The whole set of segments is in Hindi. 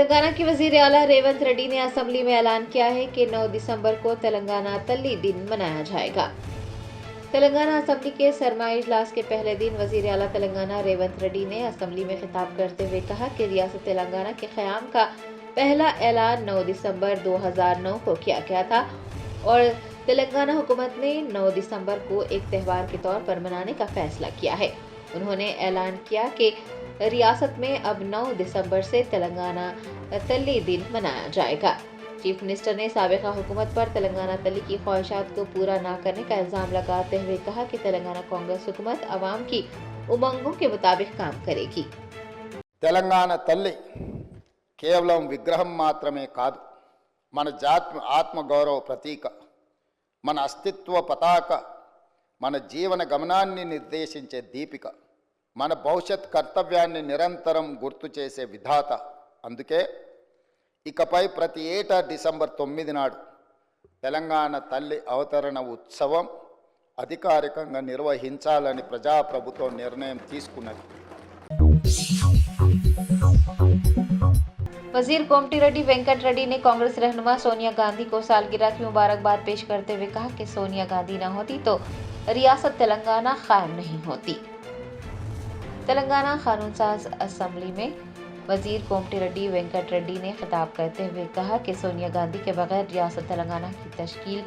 तेलंगाना के वजीर आला रेवंत रेड्डी ने असेंबली में ऐलान किया है कि 9 दिसंबर को तेलंगाना तल्ली दिन मनाया जाएगा। तेलंगाना असेंबली के सरमाई इजलास के पहले दिन वजीर आला तेलंगाना रेवंत रेड्डी ने असेंबली में खिताब करते हुए कहा कि रियासत तेलंगाना के क़याम का पहला ऐलान 9 दिसंबर 2009 को किया गया था और तेलंगाना हुकूमत ने 9 दिसंबर को एक त्यौहार के तौर पर मनाने का फैसला किया है। उन्होंने ऐलान किया कि रियासत में अब 9 दिसंबर से तेलंगाना तल्ली दिन मनाया जाएगा। चीफ मिनिस्टर ने साबिका हुकूमत पर तेलंगाना तल्ली की ख्वाहिशात को पूरा न करने का इल्जाम लगाते हुए कहा कि तेलंगाना कांग्रेस हुकूमत अवाम की उमंगों के मुताबिक काम करेगी। तेलंगाना तल्ली केवलं विग्रहं मात्रमे कादु, मन जात्म आत्म गौरव प्रतीक, मन अस्तित्व पताक, मन जीवन गमनाన్ని నిర్దేశించే దీపిక, మన భవిష్యత్ కర్తవ్యాన్ని నిరంతరం గుర్తు చేసే విధాత. అందుకే ఇకపై ప్రతి ఏటా డిసెంబర్ 9 నాడు తెలంగాణ తల్లి అవతరణ ఉత్సవం అధికారికంగా నిర్వహించాలని ప్రజాప్రభుత్వం నిర్ణయం తీసుకున్నది। वजीर कोमटी रेड्डी वेंकट रेड्डी ने कांग्रेस रहनुमा सोनिया गांधी को सालगिरह की मुबारकबाद पेश करते हुए कहा कि सोनिया गांधी न होती तो रियासत तेलंगाना कायम नहीं होती। तेलंगाना कानून साज असेंबली में वजीर कोमटी रेड्डी वेंकट रेड्डी ने खिताब करते हुए कहा कि सोनिया गांधी के बगैर रियासत तेलंगाना की तश्कील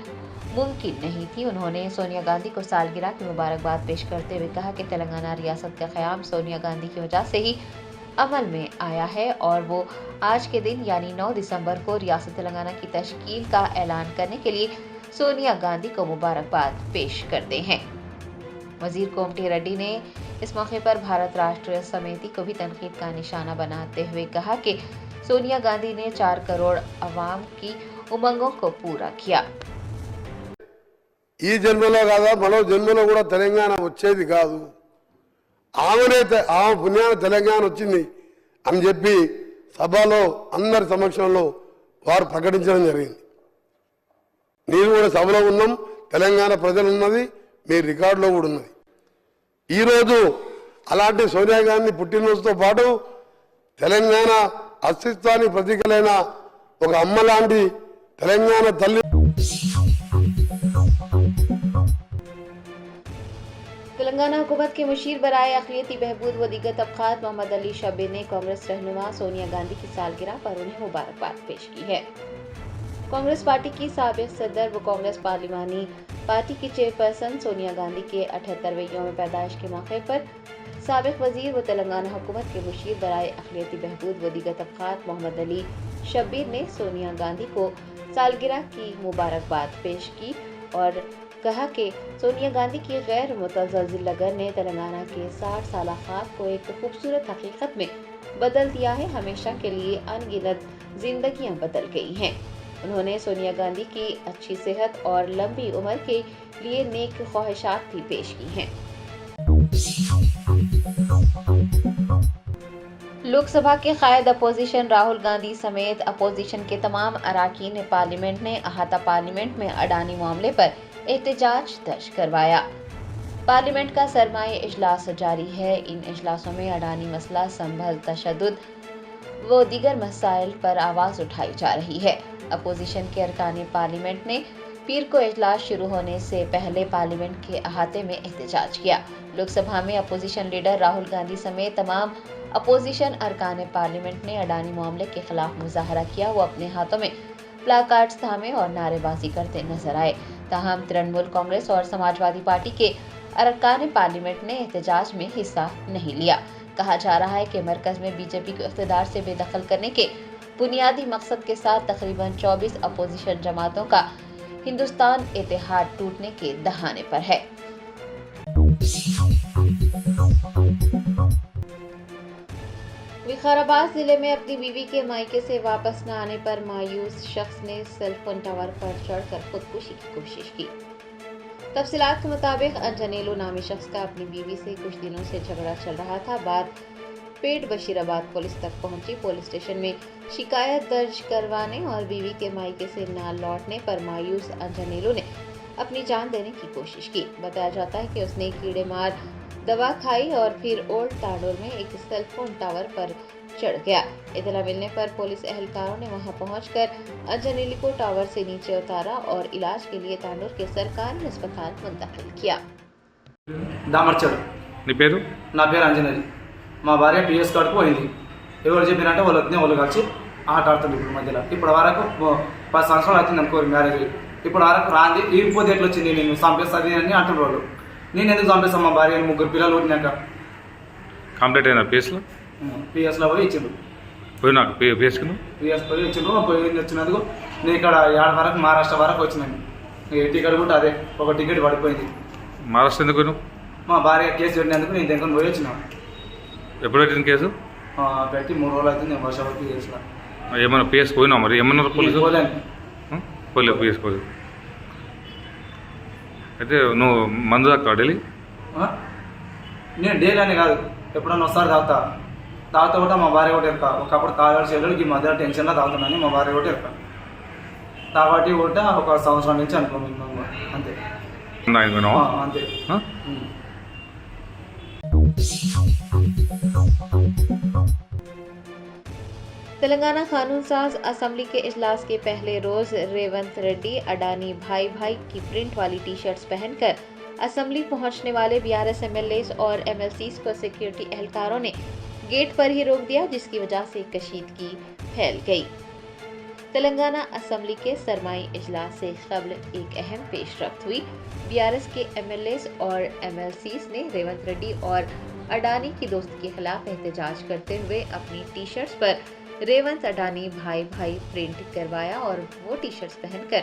मुमकिन नहीं थी। उन्होंने सोनिया गांधी को सालगिरह की मुबारकबाद पेश करते हुए कहा कि तेलंगाना रियासत का क़याम सोनिया गांधी की वजह से ही अमल में आया है और वो आज के दिन यानी 9 दिसंबर को रियासत तेलंगाना की तश्कील का ऐलान करने के लिए सोनिया गांधी को मुबारकबाद पेश करते हैं। वजीर कोमटी रेड्डी ने इस मौके पर भारत राष्ट्र समिति को भी तनकीद का निशाना बनाते हुए कहा कि सोनिया गांधी ने 4 करोड़ अवाम की उमंगों को पूरा किया। ఈ జన్మలో కాదా మరో జన్మలో కూడా తెలంగాణ వచ్చేది కాదు, ఆమెనైతే ఆమె పుణ్యాన తెలంగాణ వచ్చింది అని చెప్పి సభలో అందరి సమక్షంలో వారు ప్రకటించడం జరిగింది। నేను కూడా సభలో ఉన్నాం, తెలంగాణ ప్రజలు ఉన్నది, మీ రికార్డులో కూడా ఉన్నది। ఈరోజు అలాంటి సోనియా గాంధీ పుట్టినరోజుతో పాటు తెలంగాణ అస్తిత్వానికి ప్రతీకలైన ఒక అమ్మ లాంటి తెలంగాణ తల్లి तेलंगाना हुकूमत के मुशीर बराए अक़लियती बहबूद व दीगर तबक़ात मोहम्मद अली शब्बीर ने कांग्रेस रहनुमा सोनिया गांधी की सालगिरह पर उन्हें मुबारकबाद पेश की है। कांग्रेस पार्टी की साबिक़ सदर व कांग्रेस पार्लिमानी पार्टी की चेयरपर्सन सोनिया गांधी के 78वें यौम पैदाइश के मौके पर साबिक़ वज़ीर व तेलंगाना हुकूमत के मुशीर बराए अक़लियती बहबूद व दीगर तबक़ात मोहम्मद अली शब्बीर ने सोनिया गांधी को सालगिरह की मुबारकबाद पेश की और कहा कि सोनिया गांधी की गैर मुतज़्ज़िल लगन ने तेलंगाना के 60 साल ख्वाब को एक खूबसूरत हकीकत में बदल दिया है। हमेशा के लिए अनगिनत जिंदगियां बदल गई हैं। उन्होंने सोनिया गांधी की अच्छी सेहत और लंबी उम्र के लिए नेक ख्वाहिशात भी पेश की हैं। लोकसभा के कायद अपोजिशन राहुल गांधी समेत अपोजिशन के तमाम अराकीन पार्लियामेंट ने अहाता पार्लियामेंट में अडानी मामले पर एहतजाज दर्ज करवाया। पार्लियामेंट का सरमाई इजलास जारी है। इन इजलासों में अडानी मसला, संभल, तशद्दुद व दीगर मसाइल पर आवाज़ उठाई जा रही है। अपोजिशन के अरकान पार्लियामेंट ने पीर को इजलास शुरू होने से पहले पार्लियामेंट के अहाते में एहतजाज किया। लोकसभा में अपोजिशन लीडर राहुल गांधी समेत तमाम अपोजिशन अरकान पार्लियामेंट ने अडानी मामले के खिलाफ मुजाहरा किया। वो अपने हाथों में प्लाकार्ड्स थामे और नारेबाजी करते नजर आए। ताहम तृणमूल कांग्रेस और समाजवादी पार्टी के अरकान पार्लियामेंट ने एहतजाज में हिस्सा नहीं लिया। कहा जा रहा है कि मरकज में बीजेपी को इख्तिदार से बेदखल करने के बुनियादी मकसद के साथ तकरीबन 24 अपोजिशन जमातों का हिंदुस्तान इत्तेहाद टूटने के दहाने पर है। विकाराबाद जिले में अपनी बीवी के मायके से वापस न आने पर मायूस शख्स ने सेलफोन टावर पर चढ़कर खुदकुशी की कोशिश की। तफसीलात के मुताबिक अंजनेलो नामी शख्स का अपनी बीवी से कुछ दिनों से झगड़ा चल रहा था। बात पेट बशीराबाद पुलिस तक पहुंची। पुलिस स्टेशन में शिकायत दर्ज करवाने और बीवी के मायके से न लौटने पर मायूस अंजनेलो ने अपनी जान देने की कोशिश की। बताया जाता है कि उसने कीड़े मार दवा खाई और फिर ओल्ड ताडोर में एक सेलफोन टावर पर चढ़ गया। इत्तला मिलने पर पुलिस एहलकारों ने वहां पहुंचकर अंजनेली को टावर से नीचे उतारा और इलाज के लिए तांडूर के सरकारी अस्पताल मुंतकिल किया। దామర్చాడు నీ పేరు నా పేరు అంజనేయులు. మా భార్య పిఎస్ కార్డుకు పోయింది. ఎవరు చెప్పినంటే వాళ్ళు వద్దే వాళ్ళు కలిసి ఆట ఆడుతుంది. ఇప్పుడు మధ్యలో ఇప్పుడు వరకు 10 సంవత్సరాలు అవుతుంది అనుకోరు మ్యారేజ్. ఇప్పుడు వరకు రాంది ఈడిపోతే ఎట్లా వచ్చింది, నేను చంపేస్తుంది అని అంటున్నారు వాళ్ళు. నేను ఎందుకు చంపేస్తాను, మా భార్య 3 పిల్లలు పుట్టినాక. కంప్లీట్ అయినా పిఎస్లో పిఎస్లో పోయి ఇచ్చిండు. పోయినాక పిఎస్కి పిఎస్ పోయి ఇచ్చిండు. పోయి వచ్చినందుకు నేను ఇక్కడ 7 వరకు మహారాష్ట్ర వరకు వచ్చినాను. టికెట్ కూడా అదే ఒక టికెట్ పడిపోయింది. మహారాష్ట్ర ఎందుకు పోయినావు? మా భార్య కేసు పెట్టినందుకు నేను దగ్గర పోయి వచ్చిన. ఎప్పుడు పెట్టిన కేసు? పెట్టి 3 రోజులు అవుతుంది. నేను వర్ష వరకు చేసిన. ఏమన్నా పిఎస్ పోయినావు? మరి ఏమన్నారు పోలీసు? పోలే పిఎస్ పోలేదు. అయితే నువ్వు మందు తాగుతావు డైలీ? నేను డైలీ అని కాదు, ఎప్పుడన్నా ఒకసారి తాగుతా కూడా మా భార్య ఒకటి ఎరక. ఒకప్పుడు తాగాల్సి వెళ్ళి ఈ మధ్య టెన్షన్లో తాగుతున్నాను. మా భార్య ఒకటి ఎరక తాగటి కూడా 1 సంవత్సరం నుంచి అనుకోండి అంతే. అంతే. तेलंगाना कानून साज असेंबली के इजलास के पहले रोज रेवंत रेड्डी अडानी भाई भाई की प्रिंट वाली टी शर्ट्स पहनकर असेंबली पहुंचने वाले बीआरएस एमएलएस और एमएलसीज को सिक्योरिटी एहलकारों ने गेट पर ही रोक दिया, जिसकी वजह से कशीदगी फैल गई। तेलंगाना असेंबली के सरमाई इजलास से कबल एक अहम पेशरफ्त हुई। बीआरएस के एमएलएस और एमएलसीज ने रेवंत रेड्डी और अडानी की दोस्ती के खिलाफ एहतजाज करते हुए अपनी टी शर्ट्स पर रेवंत अडानी भाई भाई प्रिंट करवाया और वो टी शर्ट्स पहनकर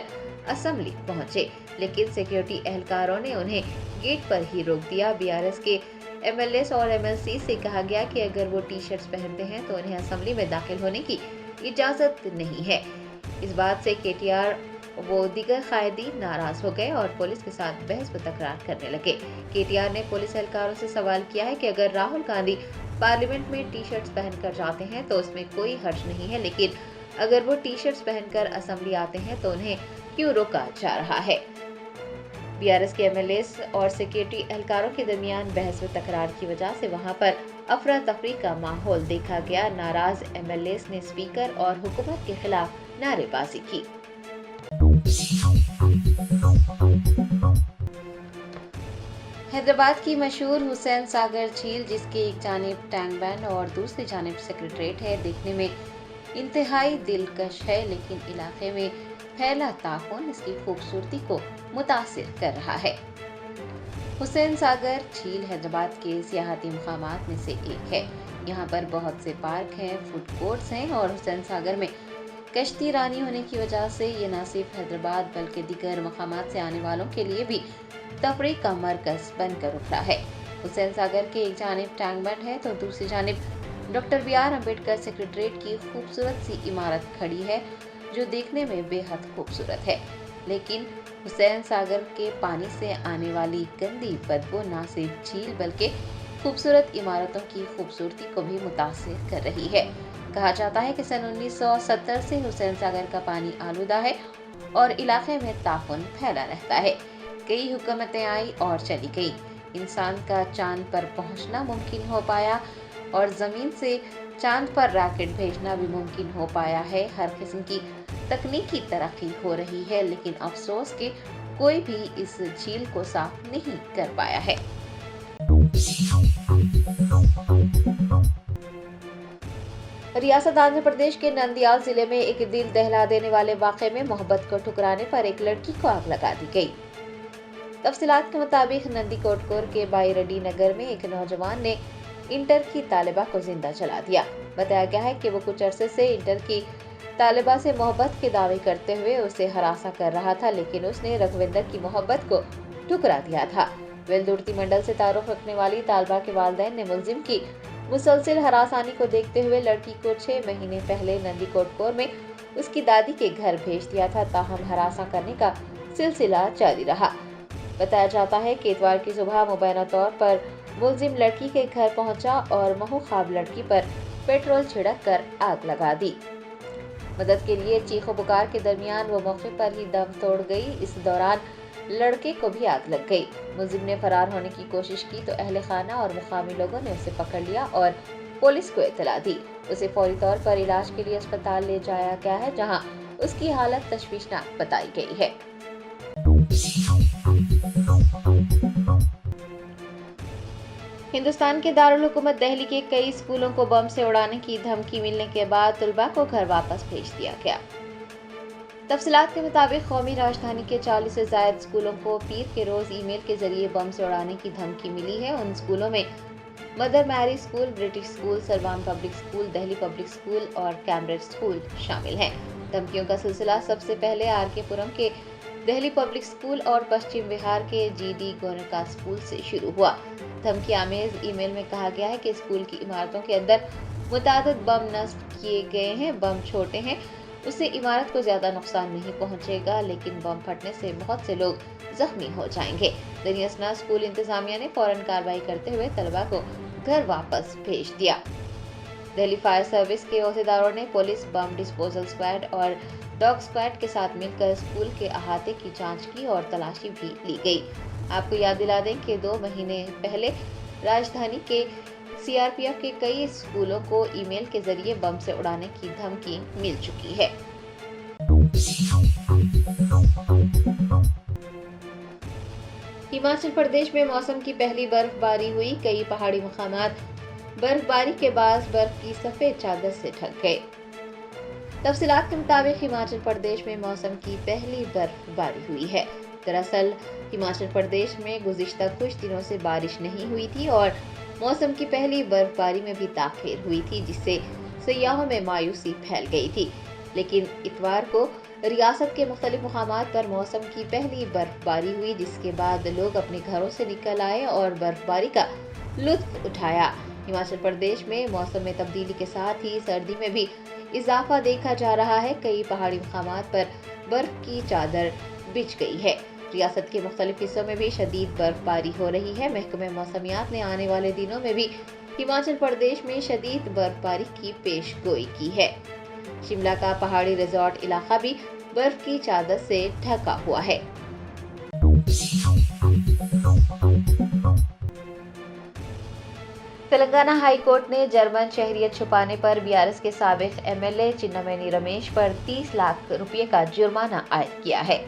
असेंबली पहुंचे, लेकिन सिक्योरिटी एहलकारों ने उन्हें गेट पर ही रोक दिया। बीआरएस के एमएलएस और एमएलसी से कहा गया कि अगर वो टी शर्ट्स पहनते हैं तो उन्हें असेंबली में दाखिल होने की इजाजत नहीं है। इस बात से केटीआर वो दीगर कायदी नाराज हो गए और पुलिस के साथ बहस व तकरार करने लगे। केटीआर ने पुलिस एहलकारों से सवाल किया है कि अगर राहुल गांधी पार्लियामेंट में टी शर्ट्स पहनकर जाते हैं तो उसमें कोई हर्ज नहीं है, लेकिन अगर वो टी शर्ट्स पहनकर असेंबली आते हैं तो उन्हें क्यों रोका जा रहा है। बीआरएस के एमएलएस और सिक्योरिटी एहलकारों के दरमियान बहस व तकरार की वजह से वहां पर अफरा तफरी का माहौल देखा गया। नाराज एमएलएस ने स्पीकर और हुकूमत के खिलाफ नारेबाजी की। हैदराबाद की मशहूर हुसैन सागर झील, जिसके एक जानिब टैंक बैंड और दूसरी जानिब सेक्रेटरीट है, देखने में इंतहाई दिलकश है, लेकिन इलाके में फैला ताउन इसकी खूबसूरती को मुतासिर कर रहा है। हुसैन सागर झील हैदराबाद के सियाहती मकामात में से एक है। यहाँ पर बहुत से पार्क हैं, फूड कोर्ट्स हैं और हुसैन सागर में कश्ती रानी होने की वजह से ये न सिर्फ हैदराबाद बल्कि दीगर मकामात से आने वालों के लिए भी तफरीह का मरकज बनकर उभरा है। हुसैन सागर के एक जानिब टैंक बैंड है तो दूसरी जानिब डॉक्टर BR अम्बेडकर सेक्रेटरीट की खूबसूरत सी इमारत खड़ी है, जो देखने में बेहद खूबसूरत है। लेकिन हुसैन सागर के पानी से आने वाली गंदी बदबू न सिर्फ झील बल्कि खूबसूरत इमारतों की खूबसूरती को भी मुतासिर कर रही है। कहा जाता है कि सन 1970 से हुसैन सागर का पानी आलूदा है और इलाके में ताउन फैला रहता है। कई हुकूमतें आई और चली गई, इंसान का चांद पर पहुंचना मुमकिन हो पाया और जमीन से चांद पर रॉकेट भेजना भी मुमकिन हो पाया है। हर किस्म की तकनीकी तरक्की हो रही है, लेकिन अफसोस कि कोई भी इस झील को साफ नहीं कर पाया है। रियासत आंध्र प्रदेश के नंदियाल जिले में एक दिल दहला देने वाले वाक़े में मोहब्बत को ठुकराने पर एक लड़की को आग लगा दी गई। तफसीलात के मुताबिक नंदी कोटकोर के बाईरेड्डी नगर में एक नौजवान ने इंटर की तालिबा को जिंदा जला दिया। बताया गया है कि वो कुछ अरसे से इंटर की तालिबा से मोहब्बत के दावे करते हुए उसे हरासा कर रहा था, लेकिन उसने रघुविंदर की मोहब्बत को ठुकरा दिया था। वेलदुर्ती मंडल से तारुफ रखने वाली तालिबा के वालिदैन ने मुलजिम की मुसलसिल हरासानी को देखते हुए लड़की को 6 महीने पहले नंदी कोटकोर में उसकी दादी के घर भेज दिया था। ताहम हरासा करने का सिलसिला जारी रहा। बताया जाता है कि इतवार की सुबह मुबैना तौर पर मुलजिम लड़की के घर पहुंचा और महूखाब लड़की पर पेट्रोल छिड़क कर आग लगा दी। मदद के लिए चीखो पुकार के दरमियान वो मौके पर ही दम तोड़ गई। इस दौरान लड़के को भी आग लग गई। मुलजिम ने फरार होने की कोशिश की तो अहले खाना और मुकामी लोगों ने उसे पकड़ लिया और पुलिस को इत्तला दी। उसे फौरी तौर पर इलाज के लिए अस्पताल ले जाया गया है, जहां उसकी हालत तशवीशनाक बताई गई है। हिंदुस्तान के दारुल हुकूमत दिल्ली के कई स्कूलों को बम से उड़ाने की धमकी मिलने के बाद तलबा को घर वापस भेज दिया गया। तफसीलात के मुताबिक कौमी राजधानी के 40 से ज्यादा स्कूलों को पीर के रोज ईमेल के जरिए बम से उड़ाने की धमकी मिली है। उन स्कूलों में Mother Mary school, British school, Sarwan public school, Delhi public school और कैम्ब्रिज स्कूल शामिल हैं। धमकियों का सिलसिला सबसे पहले आर.के. पुरम के दिल्ली पब्लिक स्कूल और पश्चिम बिहार के जी.डी. गोरका स्कूल से शुरू हुआ। धमकी आमेज ईमेल में कहा गया है कि स्कूल की इमारतों के अंदर मुतादिद बम नस्ब किए गए हैं। बम छोटे हैं, उससे इमारत को ज्यादा नुकसान नहीं पहुंचेगा, लेकिन बम फटने से बहुत से लोग जख्मी हो जाएंगे। दरियासना स्कूल इंतजामिया ने फौरन कार्रवाई करते हुए तलबा को घर वापस भेज दिया। दिल्ली फायर सर्विस के ओहदेदारों ने पुलिस, बम डिस्पोजल स्क्वाड और डॉग स्क्वाड के साथ मिलकर स्कूल के अहाते की जांच की और तलाशी भी ली गई। आपको याद दिला दें कि 2 महीने पहले राजधानी के सीआरपीएफ के कई स्कूलों को ईमेल के जरिए बम से उड़ाने की धमकी मिल चुकी है। हिमाचल प्रदेश में मौसम की पहली बर्फबारी हुई। कई पहाड़ी मकामात बर्फबारी के बाद बर्फ की सफेद चादर से ढक गए। तफसीलात के मुताबिक हिमाचल प्रदेश में मौसम की पहली बर्फबारी हुई है। दरअसल हिमाचल प्रदेश में गुज़िश्ता कुछ दिनों से बारिश नहीं हुई थी और मौसम की पहली बर्फबारी में भी ताख़ीर हुई थी, जिससे सयाहों में मायूसी फैल गई थी। लेकिन इतवार को रियासत के मुख्तलिफ मुकामात पर मौसम की पहली बर्फबारी हुई, जिसके बाद लोग अपने घरों से निकल आए और बर्फबारी का लुत्फ उठाया। हिमाचल प्रदेश में मौसम में तब्दीली के साथ ही सर्दी में भी इजाफा देखा जा रहा है। कई पहाड़ी मुकामात पर बर्फ की चादर बिछ गई है। रियासत के मुख्तलिफ हिस्सों में भी शदीद बर्फबारी हो रही है। महकमे मौसमियात ने आने वाले दिनों में भी हिमाचल प्रदेश में शदीद बर्फबारी की पेशगोई की है। शिमला का पहाड़ी रिजॉर्ट इलाका भी बर्फ की चादर से ढका हुआ है। तेलंगाना हाई कोर्ट ने जर्मन शहरियत छुपाने पर बीआरएस के साबिक एमएलए चिन्नामनेनी रमेश पर 30 लाख रुपए का जुर्माना आयद किया है।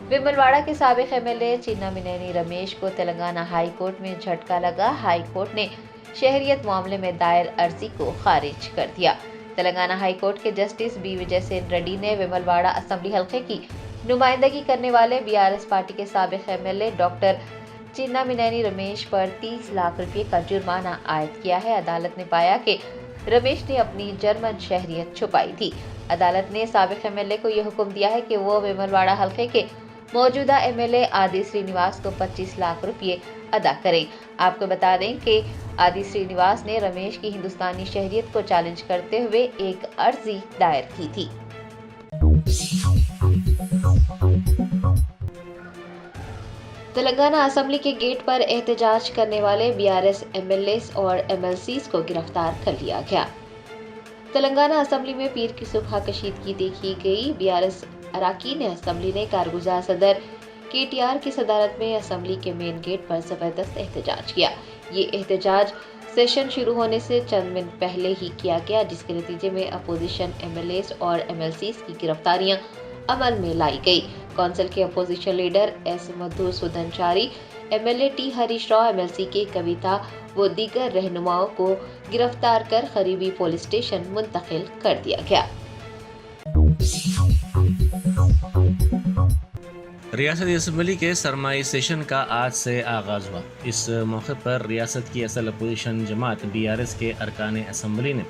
विमलवाड़ा के साबिक एमएलए चिन्नामनेनी रमेश को तेलंगाना हाई कोर्ट में झटका लगा। हाई कोर्ट ने शहरियत मामले में दायर अर्जी को खारिज कर दिया। तेलंगाना हाई कोर्ट के जस्टिस बी विजय सेन रेड्डी ने विमलवाड़ा असेंबली हल्के की नुमाइंदगी करने वाले बीआरएस पार्टी के साबिक एमएलए डॉक्टर चिन्नामनेनी रमेश पर 30 लाख रुपए का जुर्माना आयद किया है। अदालत ने पाया कि रमेश ने अपनी जर्मन शहरियत छुपाई थी। अदालत ने साबिक एमएलए को यह हुक्म दिया है कि वो विमलवाड़ा हल्के के मौजूदा एमएलए आदि श्रीनिवास को 25 लाख रुपए अदा करें। आपको बता दें कि आदि श्रीनिवास ने रमेश की हिंदुस्तानी शहरियत को चैलेंज करते हुए एक अर्जी दायर की थी। तेलंगाना असेंबली के गेट पर एहतजाज करने वाले बीआरएस एमएलए और एमएलसीज को गिरफ्तार कर लिया गया। तेलंगाना असेंबली में पीर की सुबह कशीदगी देखी गई। बीआरएस अराकीन असेंबली ने कारगुजार सदर केटीआर की सदारत में असेंबली के मेन गेट पर जबरदस्त एहतजाज किया। ये एहतजाज सेशन शुरू होने से चंद मिनट पहले ही किया गया, जिसके नतीजे में अपोजिशन एमएलए और एमएलसीज की गिरफ्तारियां अमल में लाई गई। कौंसिल के opposition leader S Madhusudanachari, MLA T Harish Rao, MLC K Kavitha व दीगर रहनुमाओं को गिरफ्तार कर करीबी पुलिस स्टेशन मुंतकिल कर दिया गया। रियासती असेंबली के सरमाई सेशन का आज से आगाज़ हुआ। इस मौके पर रियासत की असल अपोजिशन जमात बीआरएस के अरकान असेंबली ने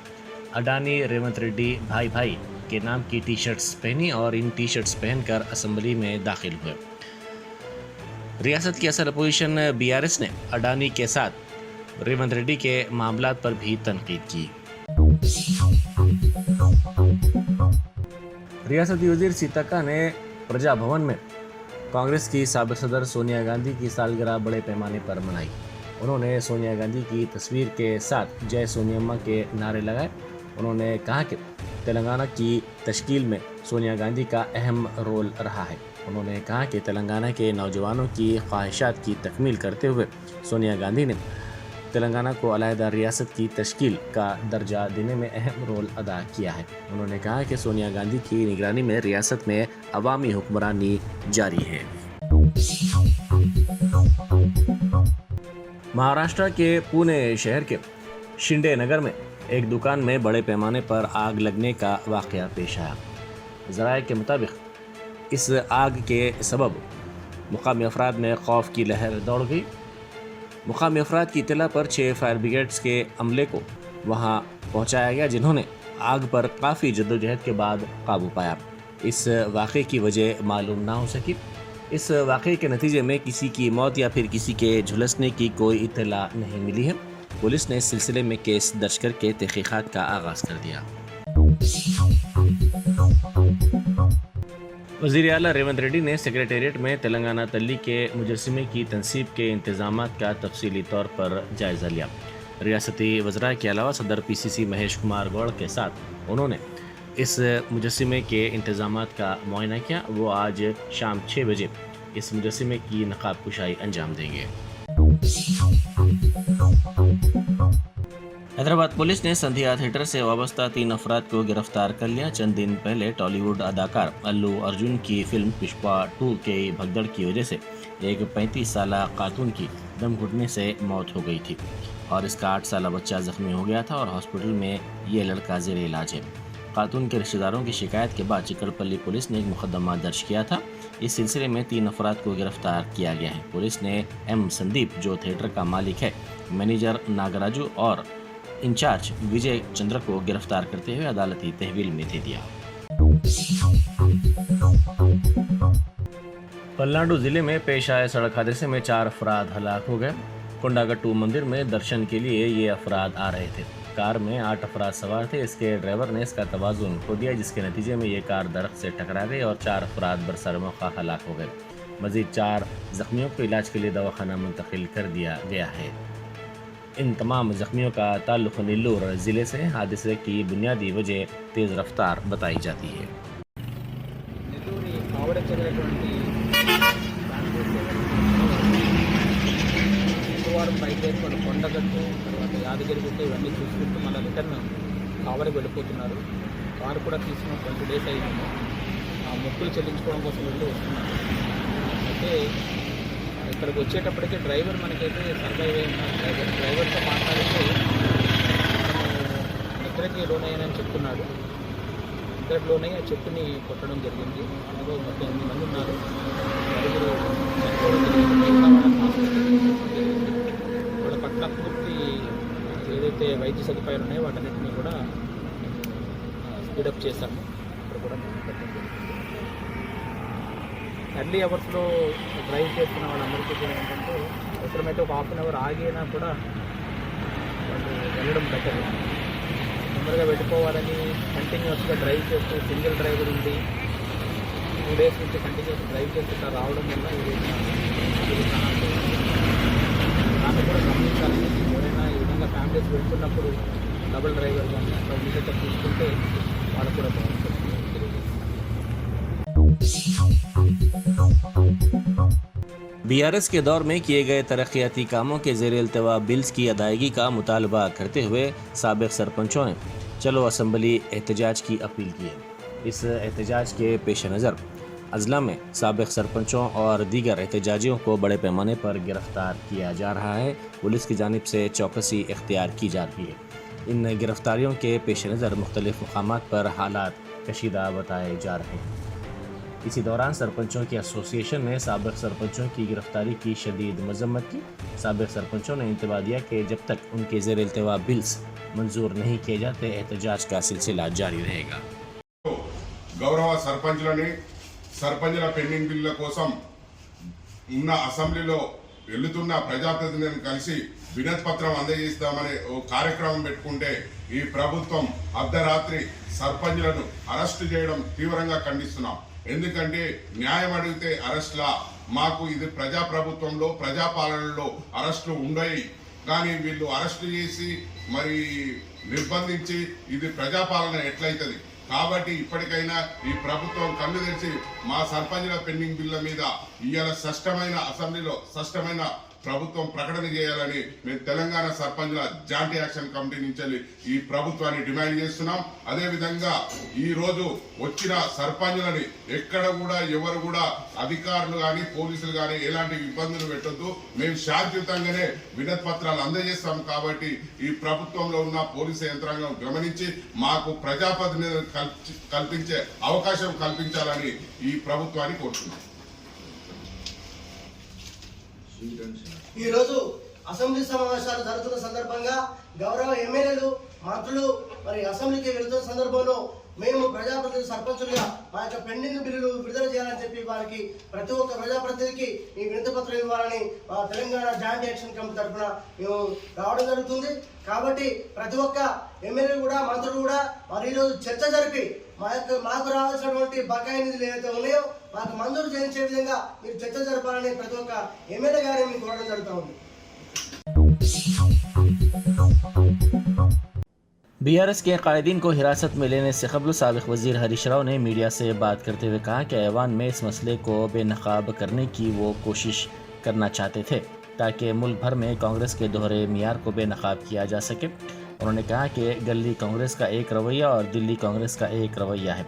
अडानी रेवंत रेड्डी भाई भाई के नाम की टी शर्ट्स पहनी और इन टी शर्ट्स पहनकर असेंबली में दाखिल हुए। रियासत की असल अपोजिशन बीआरएस ने अडानी के साथ रेवंत रेड्डी के मामलात पर भी तनकीद की। रियासती वजीर सीतक्का ने प्रजा भवन में कांग्रेस की साबिक सदर सोनिया गांधी की सालगिरह बड़े पैमाने पर मनाई। उन्होंने सोनिया गांधी की तस्वीर के साथ जय सोनियम्मा के नारे लगाए। उन्होंने कहा कि तेलंगाना की तश्कील में सोनिया गांधी का अहम रोल रहा है। उन्होंने कहा कि तेलंगाना के नौजवानों की ख्वाहिशात की तकमील करते हुए सोनिया गांधी ने तेलंगाना को अलहदा रियासत की तश्कील का दर्जा देने में अहम रोल अदा किया है। उन्होंने कहा कि सोनिया गांधी की निगरानी में रियासत में अवामी हुक्मरानी जारी है। महाराष्ट्र के पुणे शहर के शिंदे नगर में एक दुकान में बड़े पैमाने पर आग लगने का वाक़या पेश आया। ज़राए के मुताबिक इस आग के सबब मुकामी अफराद में खौफ की लहर दौड़ गई। मुकामी अफराद की इत्तला पर 6 फायर ब्रिगेड्स के अमले को वहां पहुंचाया गया, जिन्होंने आग पर काफ़ी जद्दोजहद के बाद काबू पाया। इस वाक़े की वजह मालूम ना हो सकी। इस वाक़े के नतीजे में किसी की मौत या फिर किसी के झुलसने की कोई इत्तला नहीं मिली है। पुलिस ने इस सिलसिले में केस दर्ज करके तहक़ीक़ात का आगाज़ कर दिया। वज़ीर आला रेवंत रेड्डी ने सेक्रेटेरिएट में तेलंगाना तल्ली के मुजस्समे की तनसीब के इंतज़ामात का तफसीली तौर पर जायज़ा लिया। रियासती वज़रा के अलावा सदर PCC महेश कुमार गौड़ के साथ उन्होंने इस मुजस्समे के इंतज़ामात का मुआयना किया। वो आज शाम 6 बजे इस मुजस्समे की नक़ाब कुशाई अंजाम देंगे। हैदराबाद पुलिस ने संध्या थिएटर से वाबस्ता 3 अफराद को गिरफ्तार कर लिया। चंद दिन पहले टॉलीवुड अदाकार अल्लू अर्जुन की फिल्म पुष्पा 2 के भगदड़ की वजह से एक 35 साला खातून की दम घुटने से मौत हो गई थी और इसका 8 साला बच्चा जख्मी हो गया था और हॉस्पिटल में ये लड़का ज़ेर इलाज है। खातून के रिश्तेदारों की शिकायत के बाद चिकड़पल्ली पुलिस ने एक मुकदमा दर्ज किया था। इस सिलसिले में 3 अफराद को गिरफ्तार किया गया है। पुलिस ने M संदीप, जो थिएटर का मालिक है, मैनेजर नागराजू और इंचार्ज विजय चंद्र को गिरफ्तार करते हुए अदालती तहवील में दे दिया। पलनाडु जिले में पेश आए सड़क हादसे में 4 अफराद हलाक हो गए। कोंडागट्टू मंदिर में दर्शन के लिए ये अफराद आ रहे थे। कार में 8 अफराद सवार थे। इसके ड्राइवर ने इसका तवाज़ुन खो दिया, जिसके नतीजे में ये कार दरख्त से टकरा गई और 4 अफराद बरसर मौका हलाक हो गए। मज़ीद 4 जख्मियों को इलाज के लिए दवाखाना मुंतकिल कर दिया गया है। इन तमाम जख्मियों का ताल्लुक़ नेल्लोर ज़िले से। हादसे की बुनियादी वजह तेज़ रफ्तार बताई जाती है। వారం బయలుదేరి కొండగట్టు తర్వాత యాదగిరిగుట్ట ఇవన్నీ చూసుకుంటూ మళ్ళీ రిటర్న్ కావలి వెళ్ళిపోతున్నారు. కారు కూడా తీసుకున్న 20 డేస్ అయింది. ఆ మొక్కులు చెల్లించుకోవడం కోసం వెళ్ళి వస్తున్నారు. అయితే ఇక్కడికి వచ్చేటప్పటికే డ్రైవర్ మనకైతే సర్వైవ్ అయిన డ్రైవర్తో మాట్లాడితే నిద్రకి లోనయ్యానని చెప్తున్నాడు. నిద్రలోనే ఆ చెట్టుని కొట్టడం జరిగింది. అందులో మొత్తం 8 మంది ఉన్నారు. నలుగురు వాళ్ళ పట్ల పూర్తి ఏదైతే వైద్య సదుపాయాలు ఉన్నాయో వాటన్నిటినీ కూడా స్పీడప్ చేశాము. ఇక్కడ కూడా ఎర్లీ అవర్స్లో డ్రైవ్ చేస్తున్న వాళ్ళందరికీ కూడా ఏంటంటే అవసరమైతే ఒక హాఫ్ అన్ అవర్ ఆగినా కూడా వాళ్ళు వెళ్ళడం బెటర్. తొందరగా వెళ్ళిపోవాలని కంటిన్యూస్గా డ్రైవ్ చేస్తూ సింగిల్ డ్రైవర్ ఉండి 2 డేస్ నుంచి కంటిన్యూస్ డ్రైవ్ చేస్తూ రావడం వల్ల ఇది దాన్ని కూడా గమనించాలి. ఎవరైనా ఈ విధంగా ఫ్యామిలీస్ వెళ్తున్నప్పుడు డబుల్ డ్రైవర్ కానీ అట్లా ఉండేటట్టు తీసుకుంటే వాళ్ళకు కూడా బాగుంటుంది. BRS के दौर में किए गए तरक्याती कामों के ज़ेर इल्तवा बिल्स की अदायगी का मुतालबा करते हुए साबिक़ सरपंचों ने चलो असम्बली एहतजाज की अपील की है। इस एहतजाज के पेश नज़र अजला में साबिक़ सरपंचों और दीगर एहतजाजियों को बड़े पैमाने पर गिरफ्तार किया जा रहा है। पुलिस की जानिब से चौकसी इख्तियार की जा रही है। इन गिरफ्तारियों के पेश नज़र मुख्तलिफ़ मकामात पर हालात कशीदा बताए जा रहे हैं। इसी दौरान सरपंचों की एसोसिएशन ने साबिक़ सरपंचों की गिरफ्तारी की शदीद मजम्मत की। साबिक़ सरपंचों ने इंतबा दिया कि जब तक उनके ज़ेर इल्तवा बिल्स मंजूर नहीं किए जाते एहतजाज का सिलसिला जारी रहेगा। గౌరవ సర్పంచులని సర్పంచుల పెండింగ్ బిల్లుల కోసం ఉన్న అసెంబ్లీలో వెళ్తున్న ప్రజాప్రతినిధులను కలిసి వినతి పత్రం అందజేస్తామనే ఓ కార్యక్రమం పెట్టుకుంటే ఈ ప్రభుత్వం అర్ధరాత్రి సర్పంచులను అరెస్టు చేయడం తీవ్రంగా ఖండిస్తున్నాం. ఎందుకంటే న్యాయం అడిగితే అరెస్ట్లా, మాకు ఇది ప్రజాప్రభుత్వంలో ప్రజాపాలనలో అరెస్టులు ఉండయి. కానీ వీళ్ళు అరెస్టు చేసి మరి నిర్బంధించి ఇది ప్రజాపాలన ఎట్లయితుంది? కాబట్టి ఇప్పటికైనా ఈ ప్రభుత్వం కళ్ళు తెరిచి మా సర్పంచుల పెండింగ్ బిల్ల మీద ఇవాళ స్పష్టమైన అసెంబ్లీలో స్పష్టమైన ప్రభుత్వం ప్రకటన చేయాలని మేము తెలంగాణ సర్పంచుల జాయింట్ యాక్షన్ కమిటీ నుంచి ఈ ప్రభుత్వాన్ని డిమాండ్ చేస్తున్నాం. అదేవిధంగా ఈ రోజు వచ్చిన సర్పంచులని ఎక్కడ కూడా ఎవరు కూడా అధికారులు కానీ పోలీసులు కానీ ఎలాంటి ఇబ్బందులు పెట్టొద్దు. మేము శాంతియుతంగానే వినతి పత్రాలు అందజేస్తాం. కాబట్టి ఈ ప్రభుత్వంలో ఉన్న పోలీసు యంత్రాంగం గమనించి మాకు ప్రజాప్రతినిధులు కల్పించే అవకాశం కల్పించాలని ఈ ప్రభుత్వాన్ని కోరుతున్నాం. ఈ రోజు అసెంబ్లీ సమావేశాలు జరుగుతున్న సందర్భంగా గౌరవ ఎమ్మెల్యేలు మంత్రులు మరి అసెంబ్లీకి వెళుతున్న సందర్భంలో మేము ప్రజాప్రతినిధి సర్పంచులుగా మా యొక్క పెండింగ్ బిల్లులు విడుదల చేయాలని చెప్పి వారికి ప్రతి ఒక్క ప్రజాప్రతినిధికి ఈ వినతి పత్రం ఇవ్వాలని మా తెలంగాణ జాయింట్ యాక్షన్ కమిటీ తరఫున మేము రావడం జరుగుతుంది. కాబట్టి ప్రతి ఒక్క ఎమ్మెల్యే కూడా మంత్రులు కూడా మరి ఈరోజు చర్చ జరిపి మాకు రావాల్సినటువంటి బకాయి నిధులు ఏవైతే ఉన్నాయో మాకు మంజూరు చేయించే విధంగా మీరు చర్చ జరపాలని ప్రతి ఒక్క ఎమ్మెల్యే గారిని మీకు కోరడం జరుగుతూ ఉంది. बीआरएस के कायदीन को हिरासत में लेने से कबल साबिक़ वज़ीर हरीश राव ने मीडिया से बात करते हुए कहा कि ऐवान में इस मसले को बेनकाब करने की वो कोशिश करना चाहते थे ताकि मुल्क भर में कांग्रेस के दोहरे मियार को बेनकाब किया जा सके। उन्होंने कहा कि गली कांग्रेस का एक रवैया और दिल्ली कांग्रेस का एक रवैया है।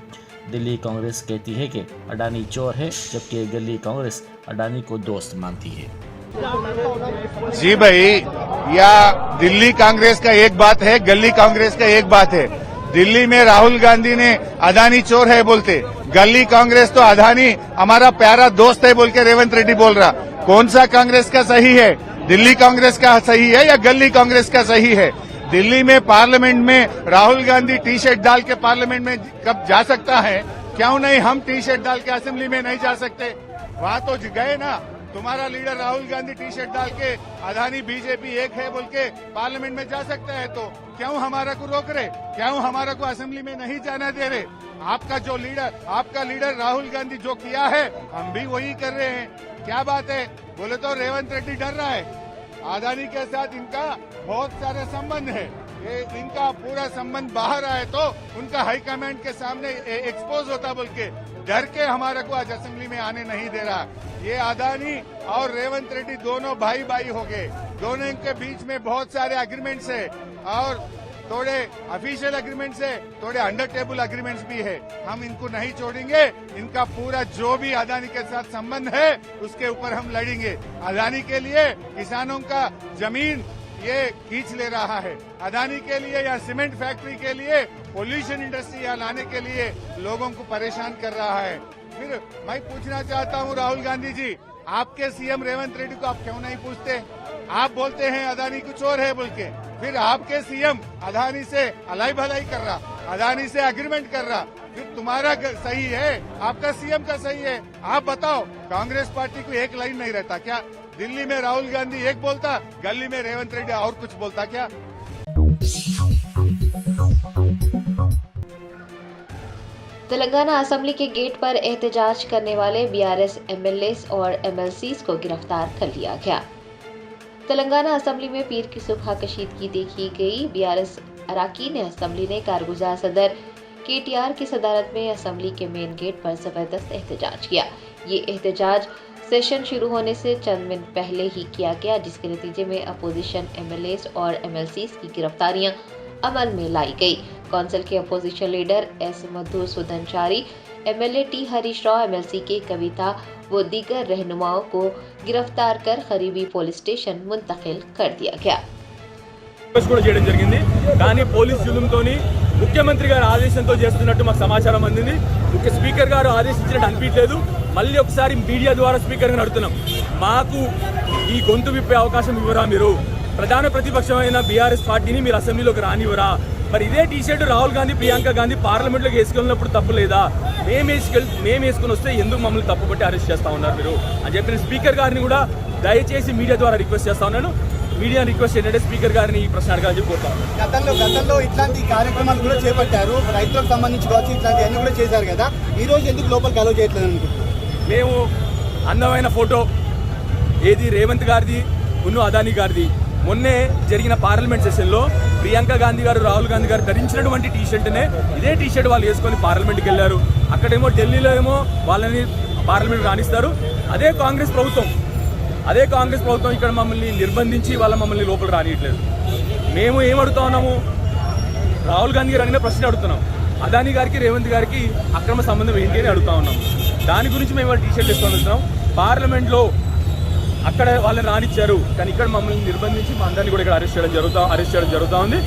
दिल्ली कांग्रेस कहती है कि अडानी चोर है, जबकि गली कांग्रेस अडानी को दोस्त मानती है। जी भाई, या दिल्ली कांग्रेस का एक बात है, गली कांग्रेस का एक बात है। दिल्ली में राहुल गांधी ने अडानी चोर है बोलते, गली कांग्रेस तो अडानी हमारा प्यारा दोस्त है बोल के रेवंत रेड्डी बोल रहा। कौन सा कांग्रेस का सही है? दिल्ली कांग्रेस का सही है या गली कांग्रेस का सही है? दिल्ली में पार्लियामेंट में राहुल गांधी टी शर्ट डाल के पार्लियामेंट में कब जा सकता है? क्यों नहीं हम टी शर्ट डाल के असेंबली में नहीं जा सकते? वहाँ तो गए ना। तुम्हारा leader Rahul Gandhi T shirt डाल के अडानी बीजेपी एक है बोल के पार्लियामेंट में जा सकता है, तो क्यों हमारा को रोक रहे? क्यों हमारा को असेंबली में नहीं जाना दे रहे? आपका लीडर राहुल गांधी जो किया है हम भी वही कर रहे हैं। क्या बात है? बोले तो रेवंत रेड्डी डर रहा है। अडानी के साथ इनका बहुत सारे संबंध है, ये इनका पूरा संबंध बाहर आए तो उनका हाईकमांड के सामने एक्सपोज होता बोल के डर के हमारे को आज असेंबली में आने नहीं दे रहा। ये अडानी और रेवंत रेड्डी दोनों भाई भाई हो गए, दोनों के बीच में बहुत सारे एग्रीमेंट्स है और थोड़े ऑफिशियल एग्रीमेंट्स है, थोड़े अंडर टेबल एग्रीमेंट्स भी है। हम इनको नहीं छोड़ेंगे। इनका पूरा जो भी अडानी के साथ संबंध है उसके ऊपर हम लड़ेंगे। अडानी के लिए किसानों का जमीन ये खींच ले रहा है, अडानी के लिए या सीमेंट फैक्ट्री के लिए पोल्यूशन इंडस्ट्री यहाँ लाने के लिए लोगों को परेशान कर रहा है। फिर मैं पूछना चाहता हूँ राहुल गांधी जी, आपके सीएम रेवंत रेड्डी को आप क्यों नहीं पूछते? आप बोलते हैं अडानी को चोर है बोल के, फिर आपके सीएम अडानी से अलाई भलाई कर रहा, अडानी से एग्रीमेंट कर रहा, फिर तुम्हारा सही है, आपका सीएम का सही है। आप बताओ, कांग्रेस पार्टी को एक लाइन नहीं रहता क्या? दिल्ली में राहुल गांधी एक बोलता, गली में रेवंत रेड्डी और कुछ बोलता क्या? तेलंगाना असेंबली के गेट पर एहतजाज करने वाले बीआरएस एमएलए और एमएलसीज को गिरफ्तार कर लिया गया। तेलंगाना असेंबली में पीर की सुबह कशीदगी देखी गई। बीआरएस अरकान असेंबली ने कारगुजार सदर केटीआर की सदारत में असेंबली के मेन गेट पर जबरदस्त एहतजाज किया। ये एहतजाज सेशन शुरू होने से चंद मिनट पहले ही किया गया, जिसके नतीजे में अपोजिशन एमएलए और एमएलसीज की गिरफ्तारियां अमल में लाई गई। कौंसिल के opposition leader S Madhusudanachari, MLA T Harish Rao, MLC K Kavitha व दीगर रहनुमाओं को गिरफ्तार कर करीबी पुलिस स्टेशन मुंतकिल कर दिया गया। పోలీస్ జులుంతోని ముఖ్యమంత్రి గారి ఆదేశంతో చేస్తున్నట్టు మాకు సమాచారం అందింది. ముఖ్య స్పీకర్ గారు ఆదేశించినట్టు అనిపించలేదు. మళ్ళీ ఒకసారి మీడియా ద్వారా స్పీకర్ గారిని అడుగుతున్నాం, మాకు ఈ గొంతు విప్పే అవకాశం ఇవ్వరా? మీరు ప్రధాన ప్రతిపక్షమైన బీఆర్ఎస్ పార్టీని మీరు అసెంబ్లీలోకి రానివ్వరా? మరి ఇదే టీ షర్ట్ రాహుల్ గాంధీ, ప్రియాంక గాంధీ పార్లమెంట్లోకి వేసుకెళ్ళినప్పుడు తప్పు లేదా? మేము వేసుకుని వస్తే ఎందుకు మమ్మల్ని తప్పుపట్టి అరెస్ట్ చేస్తా ఉన్నారు మీరు అని చెప్పిన స్పీకర్ గారిని కూడా దయచేసి మీడియా ద్వారా రిక్వెస్ట్ చేస్తా ఉన్నాను. మీడియా రిక్వెస్ట్ ఏంటంటే స్పీకర్ గారిని ఈ ప్రశ్న అడగాలని చెప్పి కోరుతాను. గతంలో ఇట్లాంటి కార్యక్రమాలు కూడా చేపట్టారు, రైతులకు సంబంధించి కావచ్చు, ఇట్లాంటివన్నీ కూడా చేశారు కదా, ఈ రోజు ఎందుకు లోపలికి అలౌ చేయట్లేదు అనుకుంటున్నాను? మేము అందమైన ఫోటో ఏది రేవంత్ గారిది ఉన్ను అదానీ గారిది మొన్నే జరిగిన పార్లమెంట్ సెషన్లో ప్రియాంక గాంధీ గారు, రాహుల్ గాంధీ గారు ధరించినటువంటి టీ షర్ట్నే ఇదే టీ షర్ట్ వాళ్ళు వేసుకొని పార్లమెంట్కి వెళ్ళారు. అక్కడేమో ఢిల్లీలో ఏమో వాళ్ళని పార్లమెంట్ రాణిస్తారు. అదే కాంగ్రెస్ ప్రభుత్వం ఇక్కడ మమ్మల్ని నిర్బంధించి మమ్మల్ని లోపల రానియట్లేదు. మేము ఏం అడుగుతా ఉన్నాము, రాహుల్ గాంధీ గారు అడిగిన ప్రశ్న అడుగుతున్నాం. అదానీ గారికి రేవంత్ గారికి అక్రమ సంబంధం ఏంటి అని అడుగుతా ఉన్నాం. దాని గురించి మేము వాళ్ళు టీషర్ట్ వేసుకొని వస్తున్నాం. పార్లమెంట్లో అక్కడ వాళ్ళని రానిచ్చారు, కానీ ఇక్కడ మమ్మల్ని నిర్బంధించి మా అందరినీ కూడా ఇక్కడ అరెస్ట్ చేయడం జరుగుతూ ఉంది.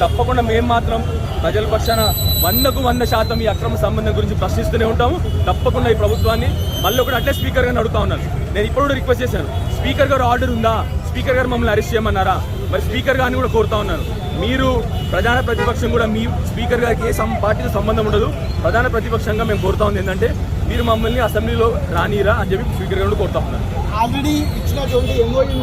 తప్పకుండా మేము మాత్రం ప్రజల పక్షాన 100% ఈ అక్రమ సంబంధం గురించి ప్రశ్నిస్తూనే ఉంటాము. తప్పకుండా ఈ ప్రభుత్వాన్ని మళ్ళీ ఒకటి అట్లే స్పీకర్ గారిని అడుగుతా ఉన్నాను. నేను ఇప్పుడు కూడా రిక్వెస్ట్ చేశాను, స్పీకర్ గారు ఆర్డర్ ఉందా, స్పీకర్ గారు మమ్మల్ని అరెస్ట్ చేయమన్నారా, మరి స్పీకర్ గారిని కూడా కోరుతా ఉన్నాను. మీరు ప్రధాన ప్రతిపక్షం కూడా మీ స్పీకర్ గారికి ఏ పార్టీతో సంబంధం ఉండదు. ప్రధాన ప్రతిపక్షంగా మేము కోరుతా ఉంది ఏంటంటే మీరు మమ్మల్ని అసెంబ్లీలో రానిరా అని చెప్పి స్పీకర్ గారు కోరుతా ఉన్నాను. ఆల్రెడీ ఇచ్చినటువంటి ఎంఓయూ.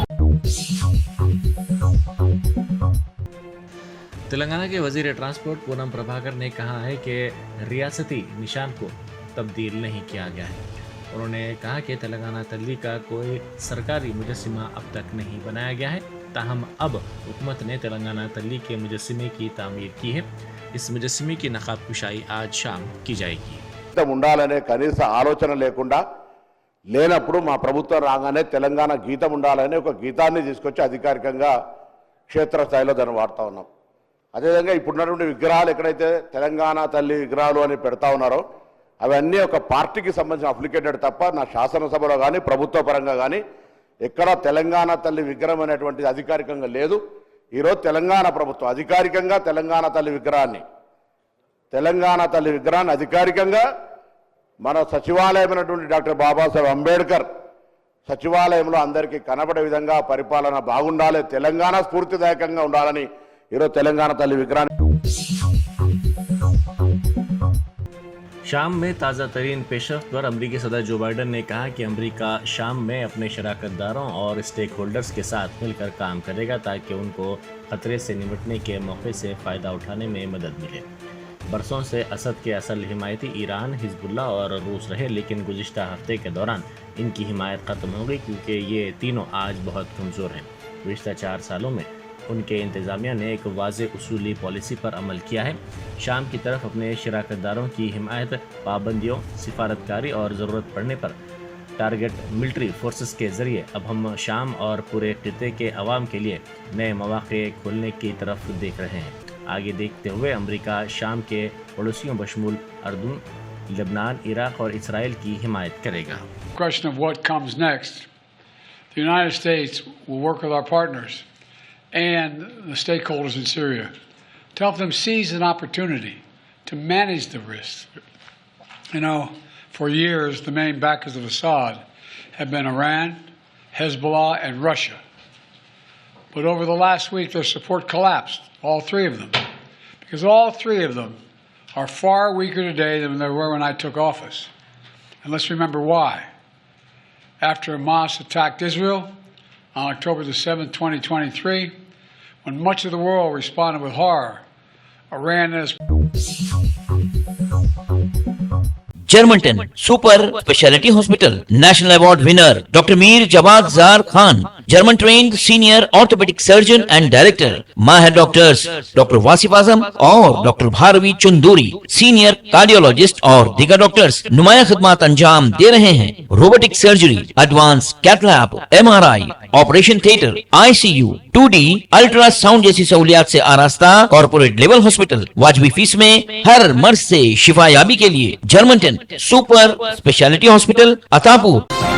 तेलंगाना के वजीर ट्रांसपोर्ट पूनम प्रभाकर ने कहा है कि रियासती निशान को तब्दील नहीं किया गया है। उन्होंने कहा कि तेलंगाना तल्ली का कोई सरकारी मुजस्सिमा अब तक नहीं बनाया गया है, ताहम अब हुकूमत ने तेलंगाना तल्ली के मुजस्सिमे की तामीर की है। इस मुजस्सिमे की नकाब कुशाई आज शाम की जाएगी. ఉండాలనే కనీస ఆలోచన లేనప్పుడు మా ప్రభుత్వం రాగానే తెలంగాణ గీతం ఉండాలనే ఒక గీతాన్ని తీసుకొచ్చి అధికారికంగా క్షేత్రస్థాయిలో దాన్ని వాడుతూ ఉన్నాం. అదేవిధంగా ఇప్పుడున్నటువంటి విగ్రహాలు ఎక్కడైతే తెలంగాణ తల్లి విగ్రహాలు అని పెడతా ఉన్నారో అవన్నీ ఒక పార్టీకి సంబంధించిన అప్లికేటెడ్ తప్ప నా శాసనసభలో కానీ ప్రభుత్వ పరంగా కానీ ఎక్కడ తెలంగాణ తల్లి విగ్రహం అనేటువంటిది అధికారికంగా లేదు. ఈరోజు తెలంగాణ ప్రభుత్వం అధికారికంగా తెలంగాణ తల్లి విగ్రహాన్ని అధికారికంగా మన సచివాలయమైనటువంటి డాక్టర్ బాబాసాహెబ్ అంబేద్కర్ సచివాలయంలో అందరికీ కనబడే విధంగా పరిపాలన బాగుండాలి, తెలంగాణ స్ఫూర్తిదాయకంగా ఉండాలని ఈరోజు తెలంగాణ తల్లి విగ్రహాన్ని. शाम में ताज़ा तरीन पेशरफ पर अमरीकी सदर जो बाइडन ने कहा कि अमरीका शाम में अपने शराकतदारों और स्टेक होल्डर्स के साथ मिलकर काम करेगा ताकि उनको खतरे से निपटने के मौके से फ़ायदा उठाने में मदद मिले. बरसों से असद के असल हिमायती ईरान, हिजबुल्ला और रूस रहे, लेकिन गुज़िश्ता हफ्ते के दौरान इनकी हिमायत ख़त्म हो गई क्योंकि ये तीनों आज बहुत कमज़ोर हैं. गुज़िश्ता 4 सालों में उनके इंतज़ामिया ने एक वाज़ेह उसूली पॉलिसी पर अमल किया है. शाम की तरफ अपने शराकतदारों की हिमायत, पाबंदियों, सिफारतकारी और ज़रूरत पड़ने पर टारगेट मिलिट्री फोर्सेस के ज़रिए अब हम शाम और पूरे खित्ते के अवाम के लिए नए मौक़े खोलने की तरफ देख रहे हैं. आगे देखते हुए अमरीका शाम के पड़ोसियों बशमूल अर्दन, लेबनान, इराक़ और इसराइल की हिमायत करेगा. Question of what comes next. The United States will work with our partners and the stakeholders in Syria to help them seize an opportunity to manage the risk. You know, for years, the main backers of Assad have been Iran, Hezbollah, and Russia. But over the last week, their support collapsed, all 3 of them, because all 3 of them are far weaker today than they were when I took office. And let's remember why. After Hamas attacked Israel on October the 7th, 2023, when much of the world responded with horror, Iran has Germantown Super Specialty Hospital National Award winner Dr. Mir Jawad Zar Khan, German trained senior orthopedic surgeon and director, Mahir doctors Dr. Wasif Azam और Dr. Bharvi Chunduri, senior cardiologist और दीगर डॉक्टर्स नुमाया खिदमत अंजाम दे रहे हैं. Robotic surgery, advance cath lab, MRI, operation theatre, ICU, 2D ultrasound जैसी सहूलियात से आरास्ता कॉर्पोरेट लेवल हॉस्पिटल. वाजबी फीस में हर मर्ज से शिफायाबी के लिए Germanten super speciality hospital, Attapur.